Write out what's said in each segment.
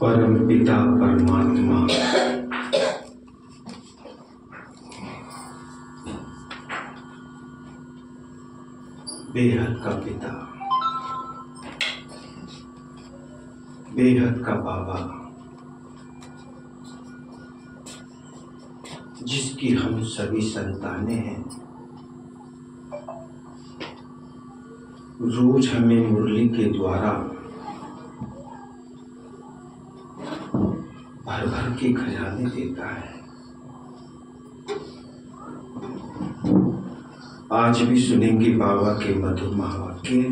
परम पिता परमात्मा बेहद का पिता, बेहद का बाबा, जिसकी हम सभी संतानें हैं, रोज हमें मुरली के द्वारा भर भर के खजाने देता है। आज भी सुनेंगे बाबा के मधुर महावाक्य।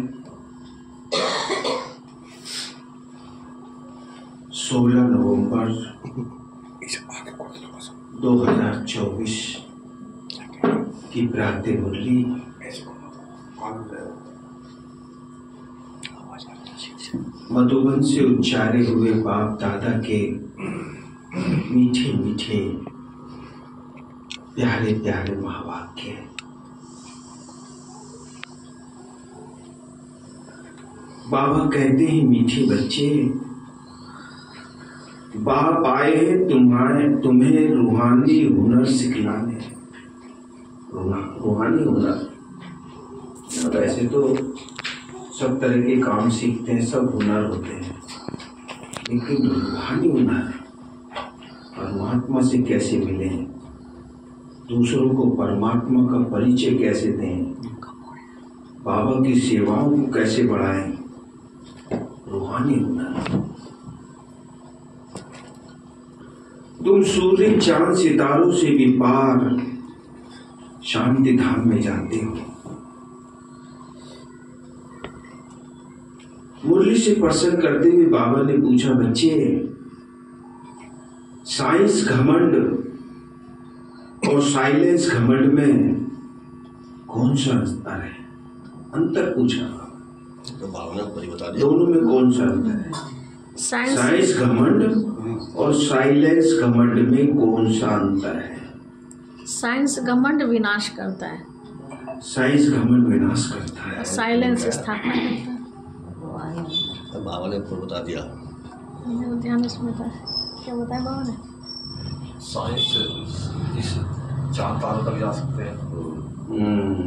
16 नवंबर 2024 की प्रातः मुरली मधुबन से उच्चारे हुए बाप दादा के मीठे मीठे प्यारे प्यारे महावाक्य। बाबा कहते हैं, मीठे बच्चे, बाप आए हैं तुम्हें रूहानी हुनर सिखलाने। रूहानी हुनर, वैसे तो सब तरह के काम सीखते हैं, सब हुनर होते हैं, लेकिन रूहानी हुनर परमात्मा से कैसे मिले, दूसरों को परमात्मा का परिचय कैसे दें, बाबा की सेवाओं को कैसे बढ़ाएं, रूहानी हुनर। तुम सूर्य चांद सितारों से भी पार शांति धाम में जाते हो। मुरली से प्रश्न करते हुए बाबा ने पूछा, बच्चे, साइंस घमंड और साइलेंस घमंड में कौन सा अंतर है? अंतर पूछा तो बाबा ने बता दिया, दोनों में कौन सा अंतर है? साइंस घमंड और साइलेंस घमंड में कौन सा अंतर है? साइंस घमंड विनाश करता है, साइंस घमंड विनाश करता है, साइलेंस स्थापना करता है। बाबा ने खुद बता दिया। ध्यान इसमें था, क्या बताया बाबा ने? साइंस इस चांद तारों तक जा सकते हैं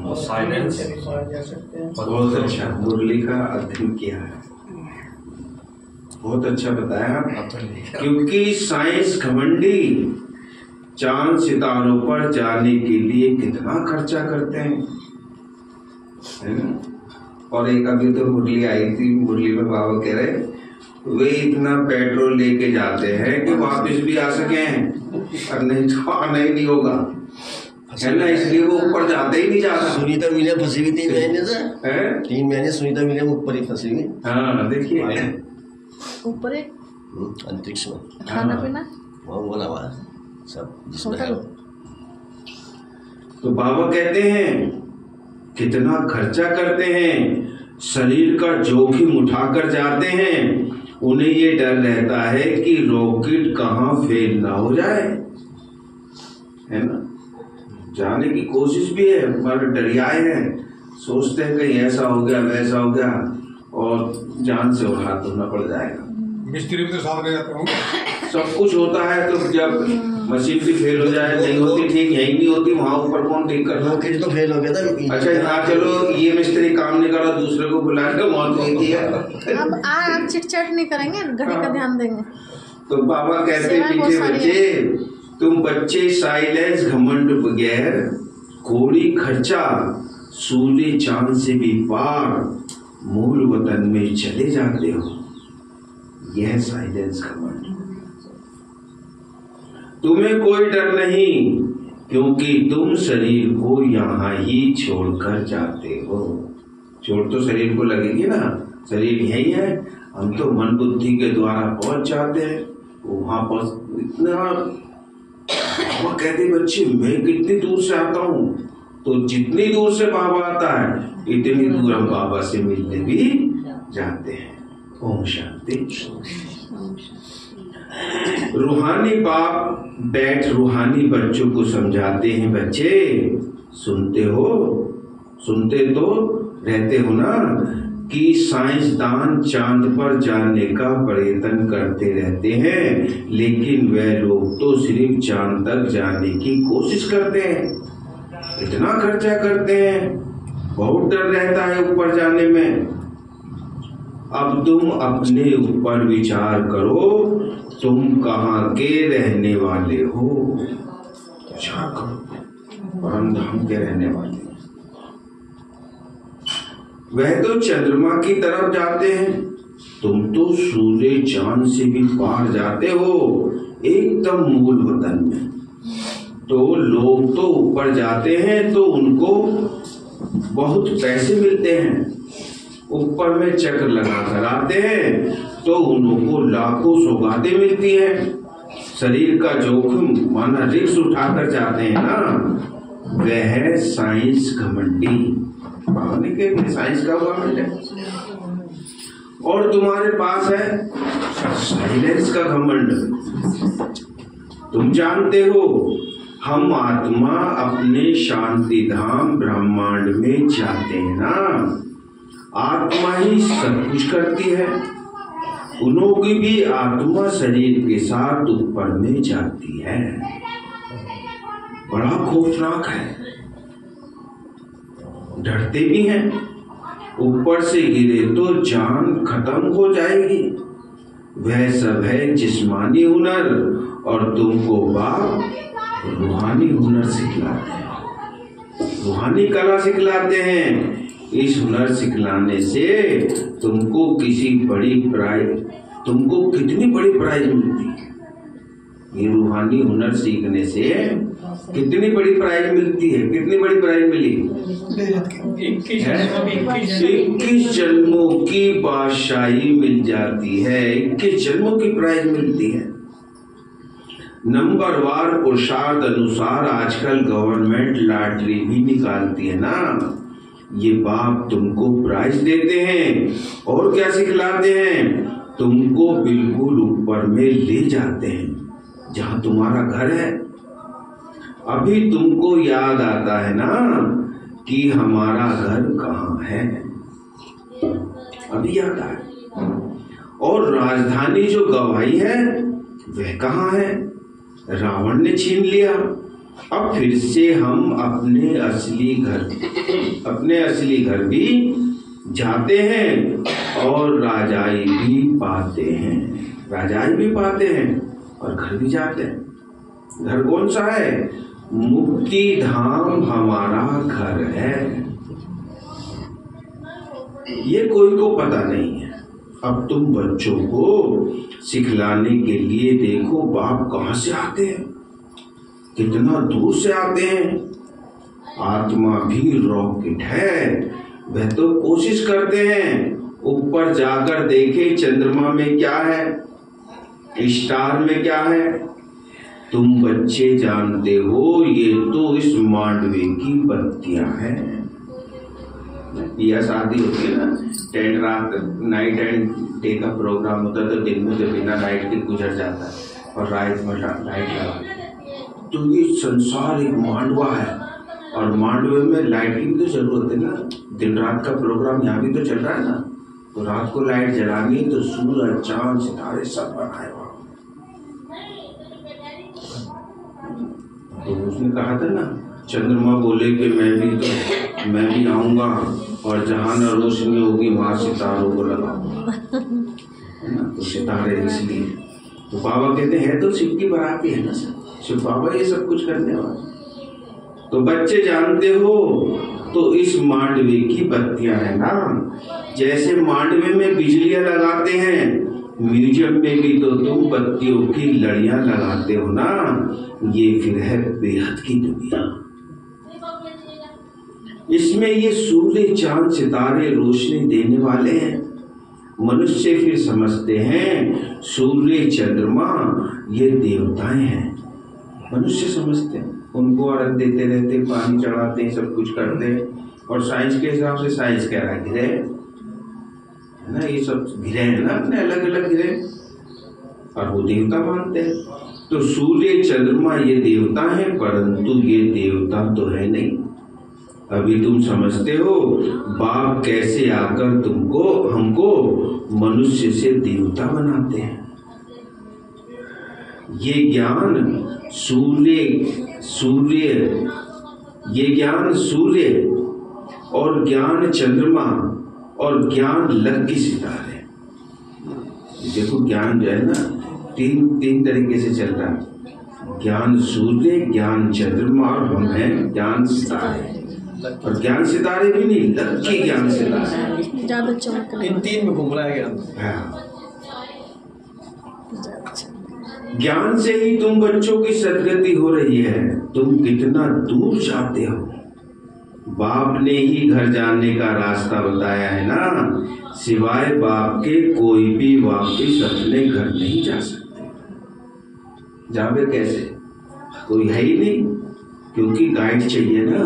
और साइलेंस जा सकते हैं। बहुत अच्छा मुरली का अध्ययन किया है, बहुत अच्छा बताया। क्योंकि साइंस घमंडी चांद सितारों पर जाने के लिए कितना खर्चा करते हैं, है ना? और एक अभी तो मुरली आई थी, मुरली में बाबा कह रहे वे इतना पेट्रोल लेके जाते हैं कि वापस भी आ सके, और नहीं तो आना ही नहीं होगा, है ना? इसलिए वो ऊपर जाते ही नहीं जाता। सुनीता मिले फंसी हुई 3 महीने से, 3 महीने सुनीता मिले ऊपर ही फंसी हुई। हाँ देखिए, ऊपर अंतरिक्ष में खाना पीना वो बोला हुआ सब जिसमें है। तो बाबा कहते हैं कितना खर्चा करते हैं, शरीर का जोखिम उठाकर जाते हैं। उन्हें ये डर रहता है कि रॉकेट कहाँ फेल ना हो जाए, है ना? जाने की कोशिश भी है, पर डरियाए हैं, सोचते हैं कहीं ऐसा हो गया वैसा हो गया और जान से और हाथ धोना पड़ जाएगा। मिस्त्री भी तो साथ ले जाते होंगे। सब कुछ होता है, तो जब मशीन भी फेल हो जाए, नहीं होती ठीक, यही नहीं होती, वहाँ ऊपर कौन ठीक कर? रॉकेट तो फेल हो गया था। अच्छा हाँ, चलो ये मिस्त्री काम नहीं करा, दूसरे को बुला के मौत हुई थी। अब आप चिट-चट नहीं करेंगे, घड़ी का ध्यान देंगे। तो बाबा कहते मीठे बच्चे, तुम बच्चे साइलेंस घमंड बगैर कोड़ी खर्चा सूर्य चांद से भी पार मूल वतन में चले जाते हो। यह साइलेंस घमंड। तुम्हें कोई डर नहीं, क्योंकि तुम शरीर को यहाँ ही छोड़कर जाते हो। चोट तो शरीर को लगेगी ना, शरीर यही है, हम तो मन बुद्धि के द्वारा पहुंच जाते हैं वहां पर। इतना बाबा कहते बच्चे, मैं कितनी दूर से आता हूँ, तो जितनी दूर से बाबा आता है इतनी दूर हम बाबा से मिलने भी जाते हैं। ओम शांति। रूहानी बाप बैठ रूहानी बच्चों को समझाते हैं, बच्चे सुनते हो, सुनते तो रहते हो ना, कि साइंसदान चांद पर जाने का प्रयत्न करते रहते हैं, लेकिन वे लोग तो सिर्फ चांद तक जाने की कोशिश करते हैं। इतना खर्चा करते हैं, बहुत डर रहता है ऊपर जाने में। अब तुम अपने ऊपर विचार करो, तुम कहाँ के रहने वाले हो? विचार करो, परम धाम के रहने वाले। वह तो चंद्रमा की तरफ जाते हैं, तुम तो सूर्य चांद से भी पार जाते हो, एकदम मूल वतन में। तो लोग तो ऊपर जाते हैं तो उनको बहुत पैसे मिलते हैं, ऊपर में चक्र लगा कर आते हैं तो उनको लाखों सौगातें मिलती हैं। शरीर का जोखिम माना रिस्क उठाकर जाते हैं ना, वह है साइंस घमंडी। भावने के लिए साइंस का घमंड है। और तुम्हारे पास है साइलेंस का घमंड। तुम जानते हो हम आत्मा अपने शांति धाम ब्रह्मांड में जाते हैं ना, आत्मा ही सब कुछ करती है। उन्हों की भी आत्मा शरीर के साथ ऊपर में जाती है। बड़ा खौफनाक है, डरते भी हैं। ऊपर से गिरे तो जान खत्म हो जाएगी। वह सब है जिस्मानी हुनर, और तुमको बाप रूहानी हुनर सिखलाते हैं, रूहानी कला सिखलाते हैं। इस हुनर सिखलाने से तुमको तुमको कितनी बड़ी प्राइज मिलती है। ये रूहानी हुनर सीखने से कितनी बड़ी प्राइज मिलती है। कितनी बड़ी प्राइज मिली? 21 जन्मों की बादशाही मिल जाती है। 21 जन्मों की प्राइज मिलती है। नंबरवार पुरुषार्थ अनुसार आजकल गवर्नमेंट लॉटरी भी निकालती है ना। ये बाप तुमको प्राइज देते हैं और क्या सिखलाते हैं? तुमको बिल्कुल ऊपर में ले जाते हैं जहां तुम्हारा घर है। अभी तुमको याद आता है ना कि हमारा घर कहाँ है, अभी याद आया। और राजधानी जो गवाई है वह कहाँ है? रावण ने छीन लिया। अब फिर से हम अपने असली घर भी जाते हैं और राजाई भी पाते हैं और घर भी जाते हैं। घर कौन सा है? मुक्ति धाम हमारा घर है। ये कोई को पता नहीं है। अब तुम बच्चों को सिखलाने के लिए देखो बाप कहाँ से आते हैं, कितना दूर से आते हैं। आत्मा भी रॉकेट है, वह तो कोशिश करते हैं ऊपर जाकर देखे चंद्रमा में क्या है, स्टार में क्या है। तुम बच्चे जानते हो ये तो इस मांडवे की बत्तियां हैं। या शादी होती है ना, टेंट रात नाइट एंड डे का प्रोग्राम होता है तो दिन में जब बिना लाइट के गुजर जाता है और रात में लाइट लगा, तो ये संसार एक मांडवा है और मांडवे में लाइट की भी तो जरूरत है ना। दिन रात का प्रोग्राम यहाँ भी तो चल रहा है ना, तो रात को लाइट जलानी तो सूरज चांद सितारे सब बनाए वहां। तो उसने कहा था ना, चंद्रमा बोले कि मैं भी आऊंगा और जहां न रोशनी होगी वहां सितारों को लगाऊंगा, है ना। तो सितारे इसलिए तो बाबा कहते हैं तो शिव की बाराती है ना सर, शिव बाबा ये सब कुछ करने वाले। तो बच्चे जानते हो तो इस मांडवे की बत्तियां है ना। जैसे मांडवे में बिजलियां लगाते हैं, म्यूजियम में भी तो तुम बत्तियों की लड़ियां लगाते हो ना। ये फिर है बेहद की दुनिया। इसमें ये सूर्य चांद सितारे रोशनी देने वाले हैं। मनुष्य फिर समझते हैं सूर्य चंद्रमा ये देवताएं हैं। मनुष्य समझते हैं, उनको अर्घ देते रहते, पानी चढ़ाते हैं, सब कुछ करते हैं। और साइंस के हिसाब से साइंस कह रहा है गिरे है ना, ये सब गिरे हैं ना, अपने अलग अलग गिरे, और वो देवता मानते हैं। तो सूर्य चंद्रमा ये देवता है, परंतु ये देवता तो है नहीं। अभी तुम समझते हो बाप कैसे आकर हमको मनुष्य से देवता बनाते हैं। ये ज्ञान सूर्य और ज्ञान चंद्रमा और ज्ञान लग्गी सितारे। देखो ज्ञान जो है ना तीन तरीके से चल रहा है। ज्ञान सूर्य, ज्ञान चंद्रमा और हम हैं ज्ञान सितारे। और ज्ञान सितारे भी नहीं, लग्गी ज्ञान सितारे ज्यादा चमक रहा है। इन तीन में घूम रहा है ज्ञान। हाँ। ज्ञान से ही तुम बच्चों की सदगति हो रही है। तुम कितना दूर जाते हो। बाप ने ही घर जाने का रास्ता बताया है ना। सिवाय बाप के कोई भी वापिस अपने घर नहीं जा सकते। जावे कैसे? कोई है ही नहीं, क्योंकि गाइड चाहिए ना,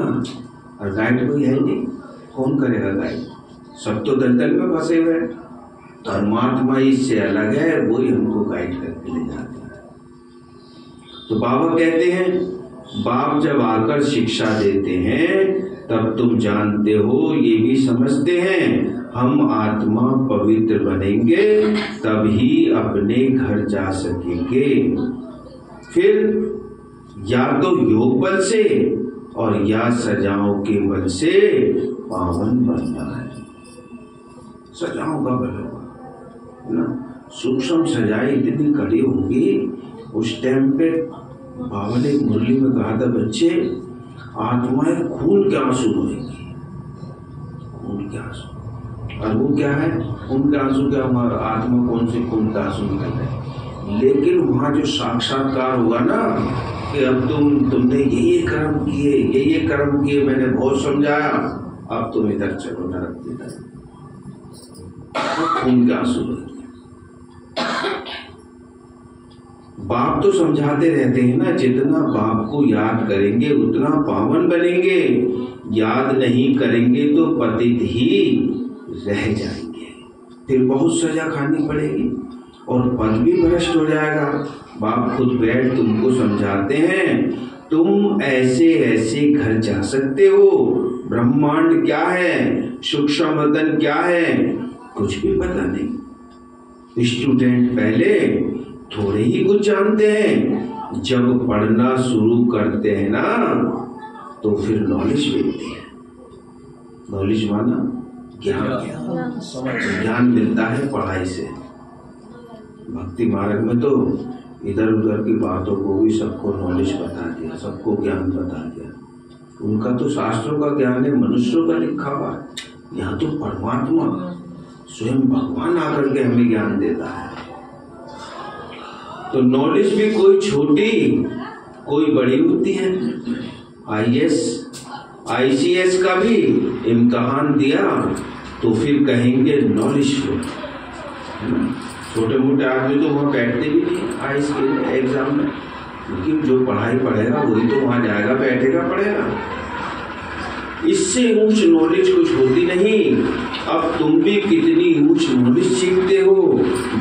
और गाइड कोई है नहीं। कौन करेगा गाइड? सब तो दलदल में फंसे हुए हैं। परमात्मा इससे अलग है, वही हमको गाइड करके ले जाते हैं। तो बाबा कहते हैं, बाप जब आकर शिक्षा देते हैं तब तुम जानते हो, ये भी समझते हैं हम आत्मा पवित्र बनेंगे तभी अपने घर जा सकेंगे। फिर या तो योग बल से और या सजाओं के बल से पावन बनना है। सजाओं का बल होगा ना, सूक्ष्म सजाएं इतनी कड़ी होंगी। उस टाइम पे बाबा ने मुरली में कहा था, बच्चे आत्माएं खून के आंसू रोएंगी, खून के आंसू। और वो क्या है? खून के आंसू क्या? हमारा आत्मा कौन से खून का आंसू निकल रहे हैं। लेकिन वहां जो साक्षात्कार हुआ ना कि अब तुमने ये कर्म किए, ये कर्म किए, मैंने बहुत समझाया, अब तुम इधर चलो नरक की तरफ। खून के आंसू रोएंगे। बाप तो समझाते रहते हैं ना, जितना बाप को याद करेंगे उतना पावन बनेंगे। याद नहीं करेंगे तो पतित ही रह जाएंगे, फिर बहुत सजा खानी पड़ेगी और पद भी भ्रष्ट हो जाएगा। बाप खुद बैठ तुमको समझाते हैं, तुम ऐसे ऐसे घर जा सकते हो। ब्रह्मांड क्या है, सूक्ष्म वतन क्या है, कुछ भी पता नहीं। स्टूडेंट पहले थोड़े ही कुछ जानते हैं, जब पढ़ना शुरू करते हैं ना तो फिर नॉलेज मिलती है। नॉलेज माना ज्ञान मिलता है पढ़ाई से। भक्ति मार्ग में तो इधर उधर की बातों को भी सबको नॉलेज बता दिया, सबको ज्ञान बता दिया। उनका तो शास्त्रों का ज्ञान है, मनुष्यों का लिखा हुआ। यहाँ तो परमात्मा स्वयं भगवान आकर के हमें ज्ञान देता है। तो नॉलेज भी कोई छोटी कोई बड़ी होती है। IAS ICS का भी इम्तहान दिया तो फिर कहेंगे नॉलेजफुल। छोटे मोटे आदमी तो वहाँ बैठते भी नहीं IAS के एग्जाम में, लेकिन जो पढ़ाई पढ़ेगा वही तो वहाँ जाएगा, बैठेगा, पढ़ेगा। इससे ऊंच नॉलेज कुछ होती नहीं। अब तुम भी कितनी ऊंच नॉलेज सीखते हो।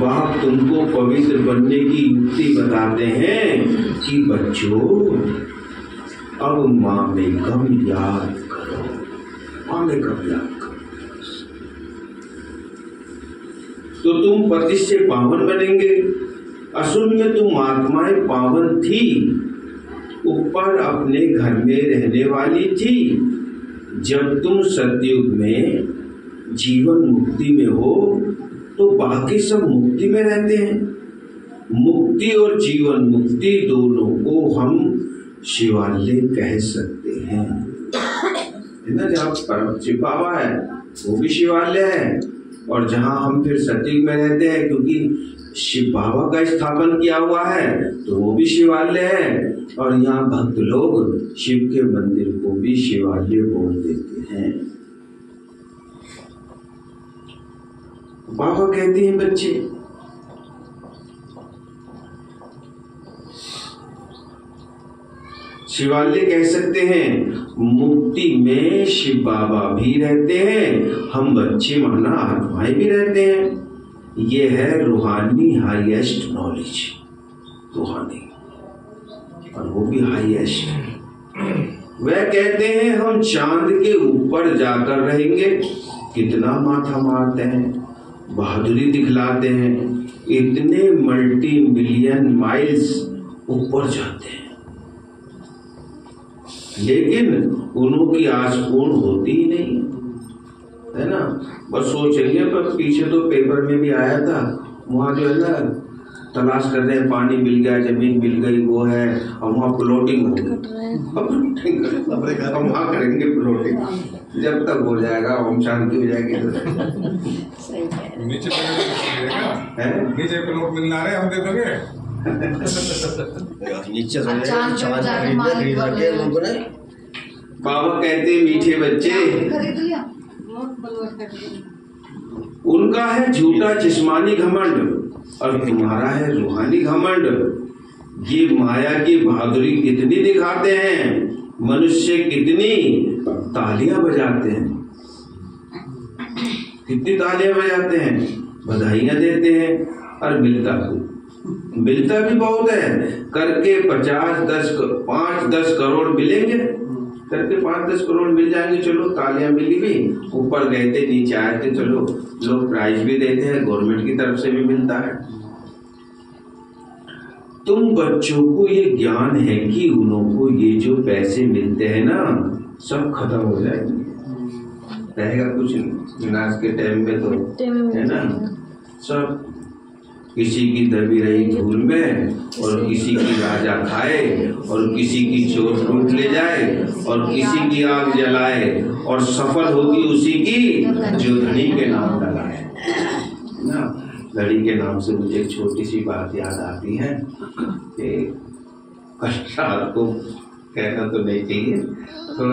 बाप तुमको पवित्र बनने की युक्ति बताते हैं कि बच्चों अब माँ में कम याद करो, माँ में कम याद करो तो तुम पति से पावन बनेंगे। असल में तुम आत्माएं पावन थी, ऊपर अपने घर में रहने वाली थी। जब तुम सतयुग में जीवन मुक्ति में हो तो बाकी सब मुक्ति में रहते हैं। मुक्ति और जीवन मुक्ति दोनों को हम शिवालय कह सकते हैं, है ना। जहाँ परम शिव बाबा है वो भी शिवालय है, और जहाँ हम फिर सतयुग में रहते हैं क्योंकि शिव बाबा का स्थापन किया हुआ है तो वो भी शिवालय है। और यहाँ भक्त लोग शिव के मंदिर को भी शिवालय बोल देते हैं। बाबा कहते हैं बच्चे शिवालय कह सकते हैं। मुक्ति में शिव बाबा भी रहते हैं, हम बच्चे माना आत्माएं भी रहते हैं। ये है रूहानी हाईएस्ट नॉलेज, रूहानी, और वो भी हाईएस्ट। वह कहते हैं हम चांद के ऊपर जाकर रहेंगे, कितना माथा मारते हैं, बहादुरी दिखलाते हैं, इतने मल्टी मिलियन माइल्स ऊपर जाते हैं, लेकिन उनकी आस पूर्ण होती ही नहीं है ना। बस सोचेंगे, पर पीछे तो पेपर में भी आया था, वहां जो है ना तलाश कर रहे हैं, पानी मिल गया, जमीन मिल गई, वो है, और वहाँ प्लॉटिंग होगी, हम वहाँ करेंगे प्लॉटिंग, जब तक हो जाएगा हम शांति हो जाएगी। नीचे नीचे प्लॉट मिलना रहे, हम दे दोगे। नीचे खरीद के लोगों ने। बाबा कहते मीठे बच्चे, उनका है झूठा जिस्मानी घमंड और तुम्हारा है रूहानी घमंड। ये माया की बहादुरी कितनी दिखाते हैं, मनुष्य कितनी तालियां बजाते हैं, कितनी तालियां बजाते हैं, बधाइयां देते हैं, और मिलता भी बहुत है। करके 5-10 करोड़ मिलेंगे, करके 5-10 करोड़ मिल जाएंगे, चलो तालियां मिली भी, ऊपर गए थे नीचे आए थे, चलो लोग प्राइज भी देते हैं, गवर्नमेंट की तरफ से भी मिलता है। तुम बच्चों को ये ज्ञान है कि उनको ये जो पैसे मिलते हैं ना, सब खत्म हो जाएंगे, रहेगा कुछ नहीं, विनाश के टाइम में तो है ना, सब किसी की दबी रही धूल में, और किसी की राजा खाए, और किसी की चोर लूट ले जाए, और किसी की आग जलाए, और सफल होगी उसी की जो धनी के नाम लगाए ना। धनी के नाम से मुझे एक छोटी सी बात याद आती है कि कल रात को कहना तो नहीं चाहिए,